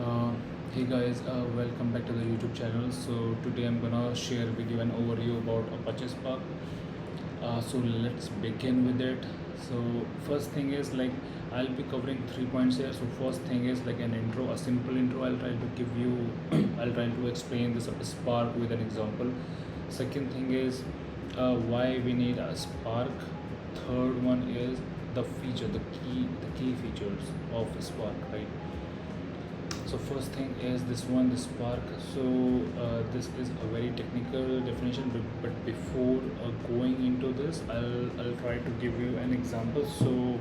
Uh, hey guys, welcome back to the YouTube channel. So today I'm gonna share with you an overview about Apache Spark. So let's begin with it. So first thing is like I'll be covering 3 points here. So first thing is like an intro, a simple intro. I'll try to give you, I'll try to explain this Spark with an example. Second thing is why we need a Spark. Third one is the feature, the key features of Spark, right? So first thing is this one, the Spark. So this is a very technical definition, but before going into this, I'll try to give you an example. So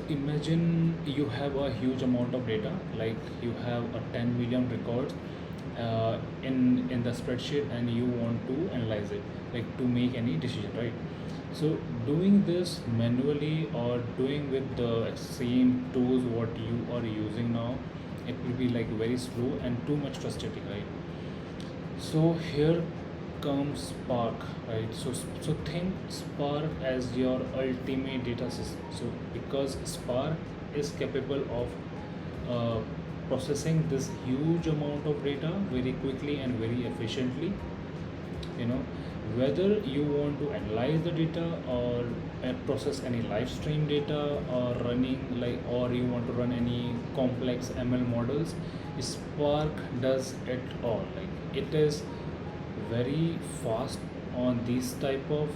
imagine you have a huge amount of data, like you have a 10 million records in the spreadsheet, and you want to analyze it, like to make any decision, right? So doing this manually or doing with the same tools what you are using now, it will be like very slow and too much frustrating, right? So here comes Spark, right? So think Spark as your ultimate data system. So because Spark is capable of processing this huge amount of data very quickly and very efficiently, you know, whether you want to analyze the data or process any live stream data, or running like, or you want to run any complex ML models, Spark does it all. Like it is very fast on these type of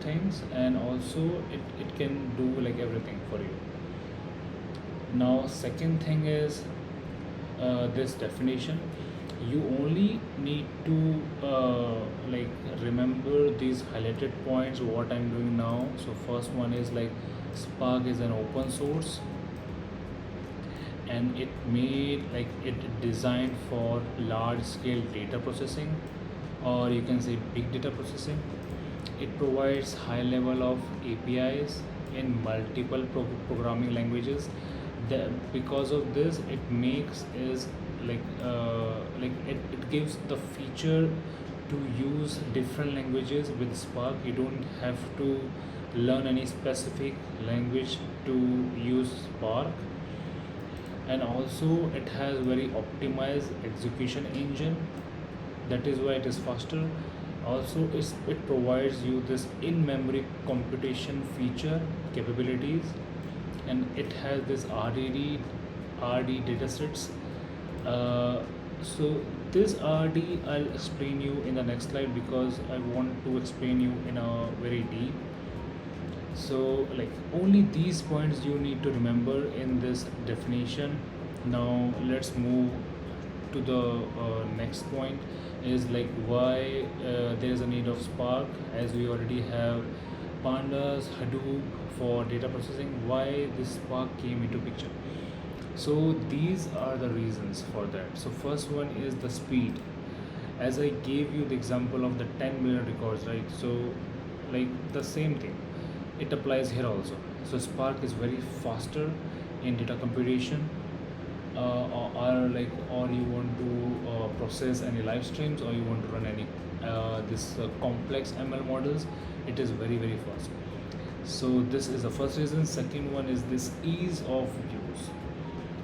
things, and also it can do like everything for you. Now second thing is this definition. You only need to like remember these highlighted points what I'm doing now. So first one is like Spark is an open source, and it made like it designed for large scale data processing, or you can say big data processing. It provides high level of APIs in multiple programming languages. Because of this, it makes is like it gives the feature to use different languages with Spark. You don't have to learn any specific language to use Spark. And also it has very optimized execution engine, that is why it is faster. Also it provides you this in-memory computation feature capabilities, and it has this RD datasets. So this RD I'll explain you in the next slide, because I want to explain you in a very deep. So like only these points you need to remember in this definition. Now let's move to the next point, is like why there is a need of Spark, as we already have pandas, Hadoop for data processing. Why this Spark came into picture? So these are the reasons for that. So first one is the speed, as I gave you the example of the 10 million records, right? So like the same thing, it applies here also. So Spark is very faster in data computation, or you want to process any live streams, or you want to run any this complex ML models. It is very fast. So this is the first reason. Second one is this ease of use.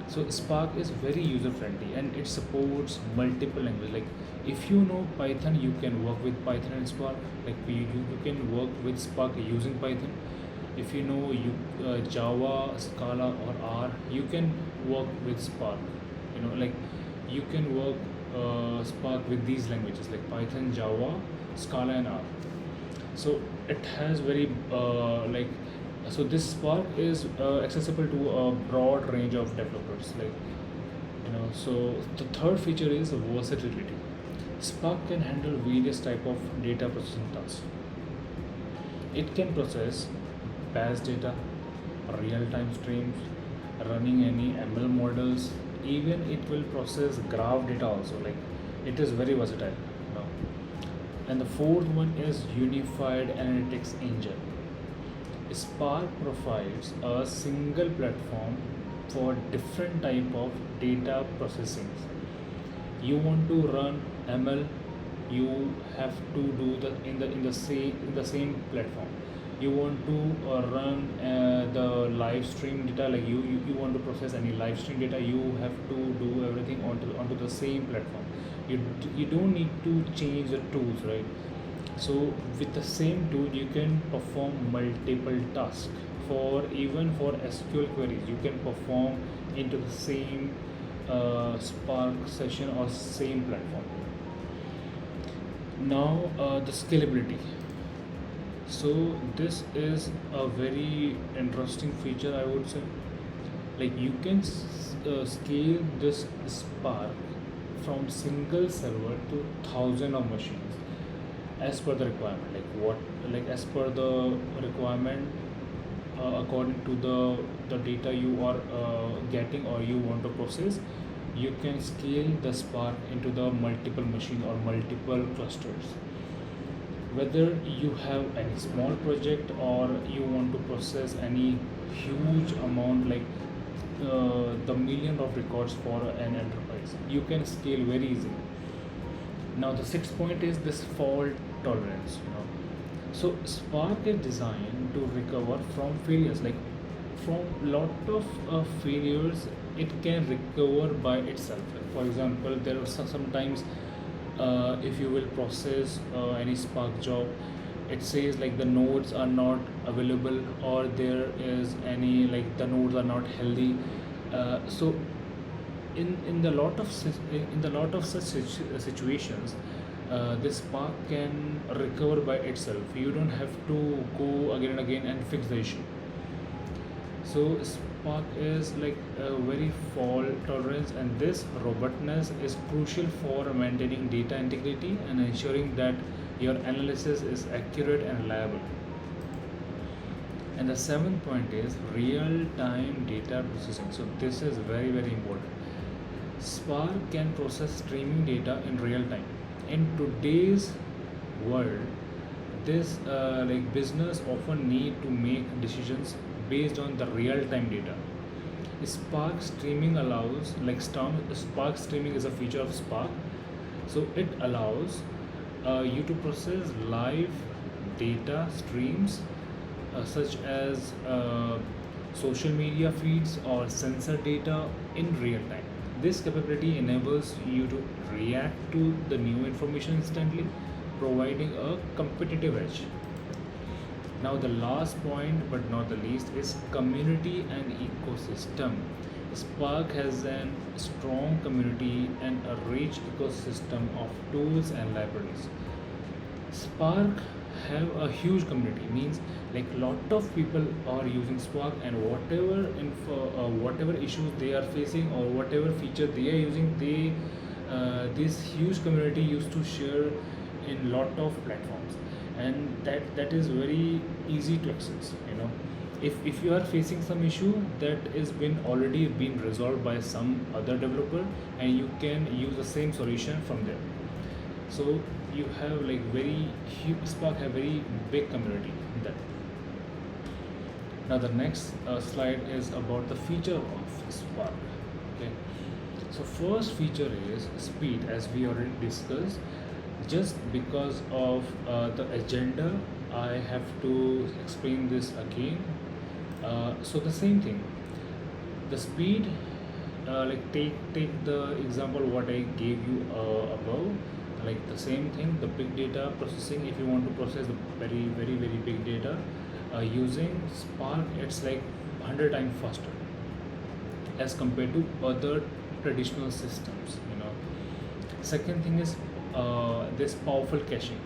So Spark is very user friendly, and it supports multiple languages. Like if you know Python, you can work with Python and Spark. Like you can work with Spark using Python. If you know Java, Scala or R, you can work with Spark. You know, like you can work Spark with these languages like Python, Java, Scala and R. So it has very so this Spark is accessible to a broad range of developers, like, you know. So the third feature is versatility. Spark can handle various type of data processing tasks. It can process batch data, real-time streams, running any ML models. Even it will process graph data also. Like it is very versatile, you know. And the fourth one is unified analytics engine. Spark provides a single platform for different type of data processing. You want to run ML, you have to do the in the same platform. You want to run the live stream data, like you want to process any live stream data, you have to do everything onto the same platform. You don't need to change the tools, right? So with the same tool you can perform multiple tasks. For even for SQL queries you can perform into the same Spark session or same platform. Now the scalability. So this is a very interesting feature, I would say. Like you can scale this Spark from single server to thousand of machines as per the requirement. Like as per the requirement, according to the data you are getting or you want to process, you can scale the Spark into the multiple machine or multiple clusters. Whether you have any small project or you want to process any huge amount, like the million of records for an enterprise, you can scale very easily. Now the sixth point is this fault tolerance, so Spark is designed to recover from failures, like from lot of failures it can recover by itself. Like for example, there are sometimes if you will process any Spark job, it says like the nodes are not available or there is any, like the nodes are not healthy. So in the lot of in the lot of such situations, this Spark can recover by itself. You don't have to go again and again and fix the issue. So Spark is like a very fault tolerance, and this robustness is crucial for maintaining data integrity and ensuring that your analysis is accurate and reliable. And the seventh point is real-time data processing. So this is very important. Spark can process streaming data in real time. In today's world, this like business often need to make decisions based on the real-time data. Spark streaming allows, like Spark streaming is a feature of Spark, so it allows you to process live data streams such as social media feeds or sensor data in real time. This capability enables you to react to the new information instantly, providing a competitive edge. Now, the last point, but not the least, is community and ecosystem. Spark has a strong community and a rich ecosystem of tools and libraries. Spark have a huge community, means like lot of people are using Spark, and whatever issues they are facing or whatever feature they are using, they this huge community used to share in lot of platforms, and that is very easy to access. If you are facing some issue that is been already been resolved by some other developer, and you can use the same solution from there. So you have like very huge, Spark have very big community in that. Now the next slide is about the feature of Spark. Okay, so first feature is speed, as we already discussed. Just because of the agenda, I have to explain this again. So the same thing, the speed, like take the example what I gave you above, like the same thing, the big data processing. If you want to process the very big data using Spark, it's like 100 times faster as compared to other traditional systems. Second thing is this powerful caching.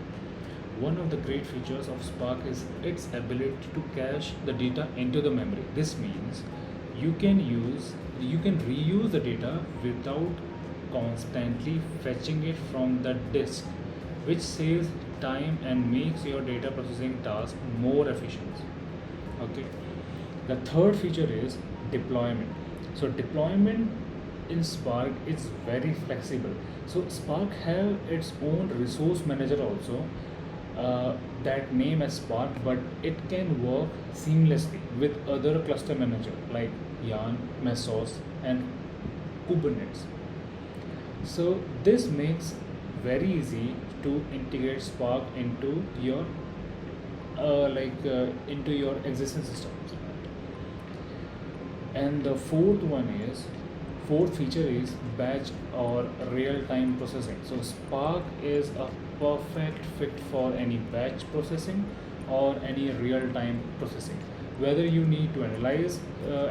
One of the great features of Spark is its ability to cache the data into the memory. This means you can reuse the data without constantly fetching it from the disk, which saves time and makes your data processing task more efficient. Okay. The third feature is deployment. So deployment in Spark is very flexible. So Spark have its own resource manager also, that name as Spark, but it can work seamlessly with other cluster manager like Yarn, Mesos, and Kubernetes. So this makes very easy to integrate Spark into your into your existing systems. And the fourth feature is batch or real-time processing. So Spark is a perfect fit for any batch processing or any real-time processing. Whether you need to analyze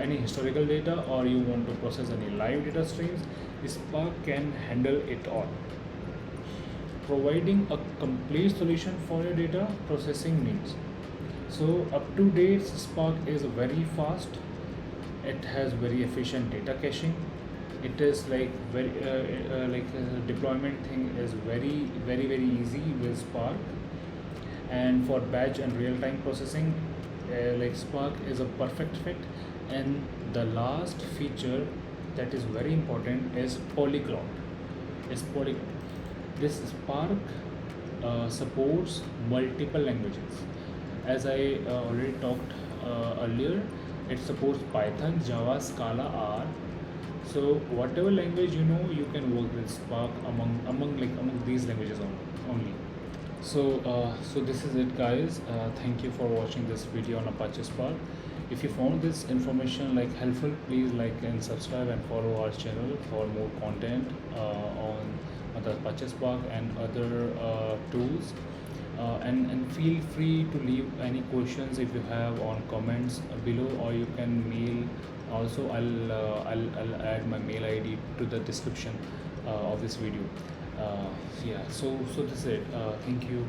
any historical data or you want to process any live data streams, Spark can handle it all, providing a complete solution for your data processing needs. So up to date, Spark is very fast. It has very efficient data caching. It is like deployment thing is very easy with Spark. And for batch and real-time processing, like Spark is a perfect fit. And the last feature that is very important is polyglot. This Spark supports multiple languages. As I already talked earlier, it supports Python, Java, Scala, R. So whatever language you know, you can work with Spark among these languages only. So this is it, guys. Thank you for watching this video on Apache Spark. If you found this information like helpful, please like and subscribe and follow our channel for more content on the Apache Spark and other tools. And feel free to leave any questions if you have on comments below, or you can mail. Also, I'll add my mail ID to the description of this video. Yeah. So this is it. Thank you.